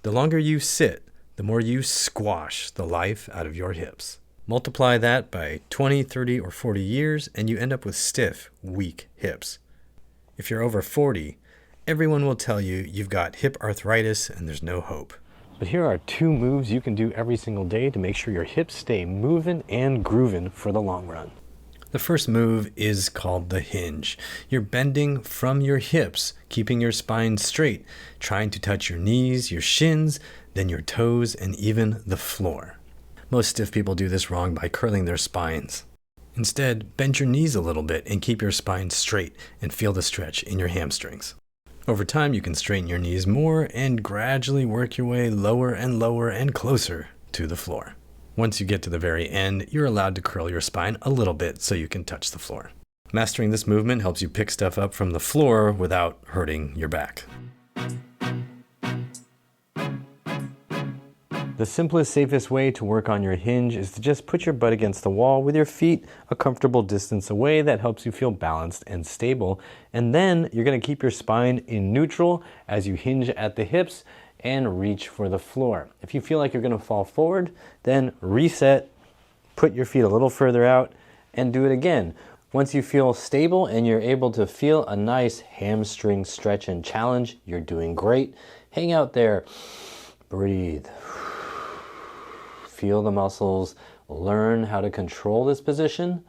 The longer you sit, the more you squash the life out of your hips. Multiply that by 20, 30, or 40 years, and you end up with stiff, weak hips. If you're over 40, everyone will tell you you've got hip arthritis and there's no hope. But here are 2 moves you can do every single day to make sure your hips stay moving and grooving for the long run. The first move is called the hinge. You're bending from your hips, keeping your spine straight, trying to touch your knees, your shins, then your toes, and even the floor. Most stiff people do this wrong by curling their spines. Instead, bend your knees a little bit and keep your spine straight and feel the stretch in your hamstrings. Over time, you can straighten your knees more and gradually work your way lower and closer to the floor. Once you get to the very end, you're allowed to curl your spine a little bit so you can touch the floor. Mastering this movement helps you pick stuff up from the floor without hurting your back. The simplest, safest way to work on your hinge is to just put your butt against the wall with your feet a comfortable distance away. That helps you feel balanced and stable. And then you're going to keep your spine in neutral as you hinge at the hips and reach for the floor. If you feel like you're going to fall forward, then reset, put your feet a little further out, and do it again. Once you feel stable and you're able to feel a nice hamstring stretch and challenge, you're doing great. Hang out there, breathe. Feel the muscles, learn how to control this position.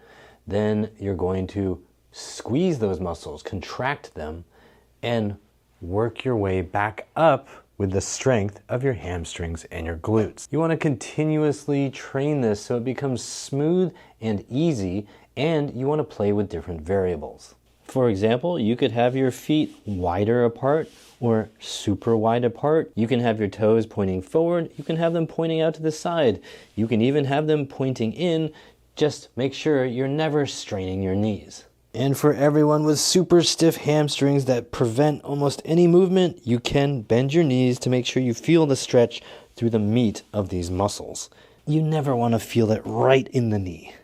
Then you're going to squeeze those muscles, contract them, and work your way back up with the strength of your hamstrings and your glutes. You want to continuously train this so it becomes smooth and easy, and you want to play with different variables. For example, you could have your feet wider apart or super wide apart. You can have your toes pointing forward. You can have them pointing out to the side. You can even have them pointing in. Just make sure you're never straining your knees. And for everyone with super stiff hamstrings that prevent almost any movement, you can bend your knees to make sure you feel the stretch through the meat of these muscles. You never want to feel it right in the knee.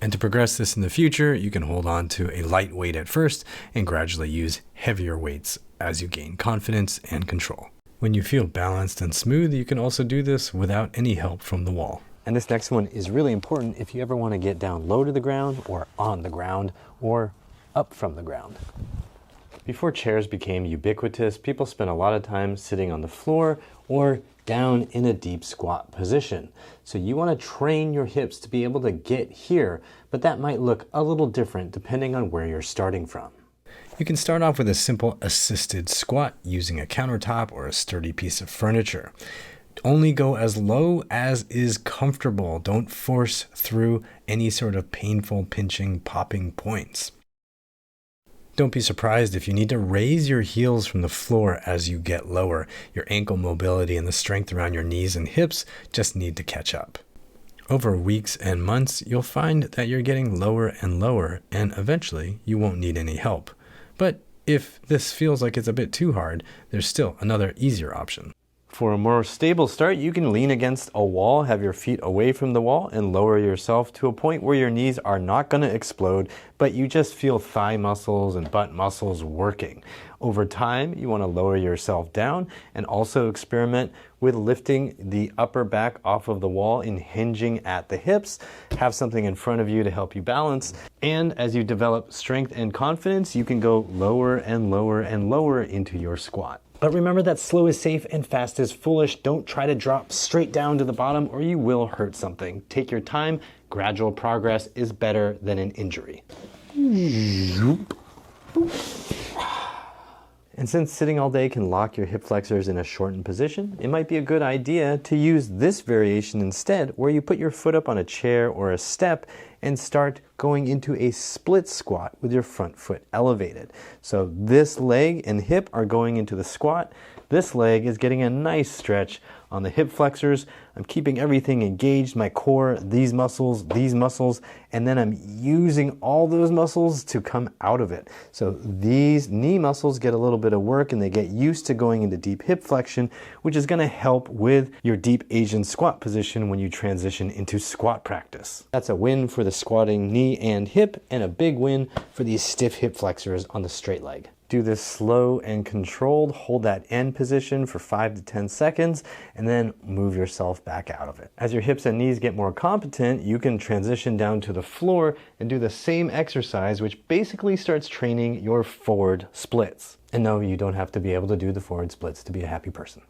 And to progress this in the future, you can hold on to a light weight at first and gradually use heavier weights as you gain confidence and control. When you feel balanced and smooth, you can also do this without any help from the wall. And this next one is really important if you ever want to get down low to the ground or on the ground or up from the ground. Before chairs became ubiquitous, people spent a lot of time sitting on the floor or down in a deep squat position. So you want to train your hips to be able to get here, but that might look a little different depending on where you're starting from. You can start off with a simple assisted squat using a countertop or a sturdy piece of furniture. Only go as low as is comfortable. Don't force through any sort of painful pinching, popping points. Don't be surprised if you need to raise your heels from the floor as you get lower. Your ankle mobility and the strength around your knees and hips just need to catch up. Over weeks and months, you'll find that you're getting lower and lower, and eventually you won't need any help. But if this feels like it's a bit too hard, there's still another easier option. For a more stable start, you can lean against a wall, have your feet away from the wall, and lower yourself to a point where your knees are not going to explode, but you just feel thigh muscles and butt muscles working. Over time, you want to lower yourself down and also experiment with lifting the upper back off of the wall and hinging at the hips. Have something in front of you to help you balance. And as you develop strength and confidence, you can go lower and lower and lower into your squat. But remember that slow is safe and fast is foolish. Don't try to drop straight down to the bottom or you will hurt something. Take your time. Gradual progress is better than an injury. And since sitting all day can lock your hip flexors in a shortened position, it might be a good idea to use this variation instead, where you put your foot up on a chair or a step and start going into a split squat with your front foot elevated. So this leg and hip are going into the squat. This leg is getting a nice stretch on the hip flexors. I'm keeping everything engaged, my core, these muscles, and then I'm using all those muscles to come out of it. So these knee muscles get a little bit of work and they get used to going into deep hip flexion, which is going to help with your deep Asian squat position when you transition into squat practice. That's a win for the squatting knee and hip, and a big win for these stiff hip flexors on the straight leg. Do this slow and controlled. Hold that end position for 5 to 10 seconds and then move yourself back out of it. As your hips and knees get more competent, you can transition down to the floor and do the same exercise, which basically starts training your forward splits. And no, you don't have to be able to do the forward splits to be a happy person.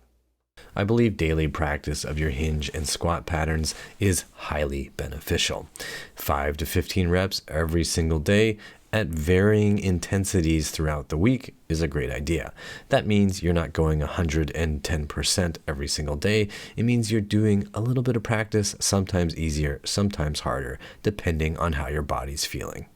I believe daily practice of your hinge and squat patterns is highly beneficial. 5 to 15 reps every single day at varying intensities throughout the week is a great idea. That means you're not going 110% every single day. It means you're doing a little bit of practice, sometimes easier, sometimes harder, depending on how your body's feeling.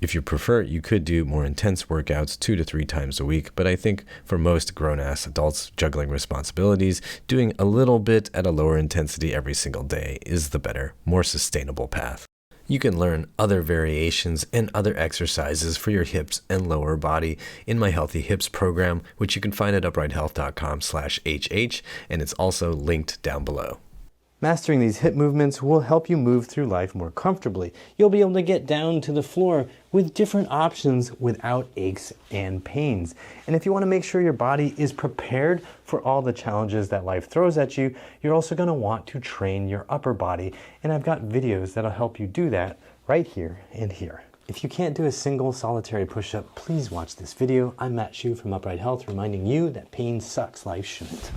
If you prefer, you could do more intense workouts 2 to 3 times a week, but I think for most grown-ass adults juggling responsibilities, doing a little bit at a lower intensity every single day is the better, more sustainable path. You can learn other variations and other exercises for your hips and lower body in my Healthy Hips program, which you can find at uprighthealth.com/HH, and it's also linked down below. Mastering these hip movements will help you move through life more comfortably. You'll be able to get down to the floor with different options without aches and pains. And if you want to make sure your body is prepared for all the challenges that life throws at you, you're also going to want to train your upper body. And I've got videos that'll help you do that right here and here. If you can't do a single solitary push-up, please watch this video. I'm Matt Hsu from Upright Health, reminding you that pain sucks, life shouldn't.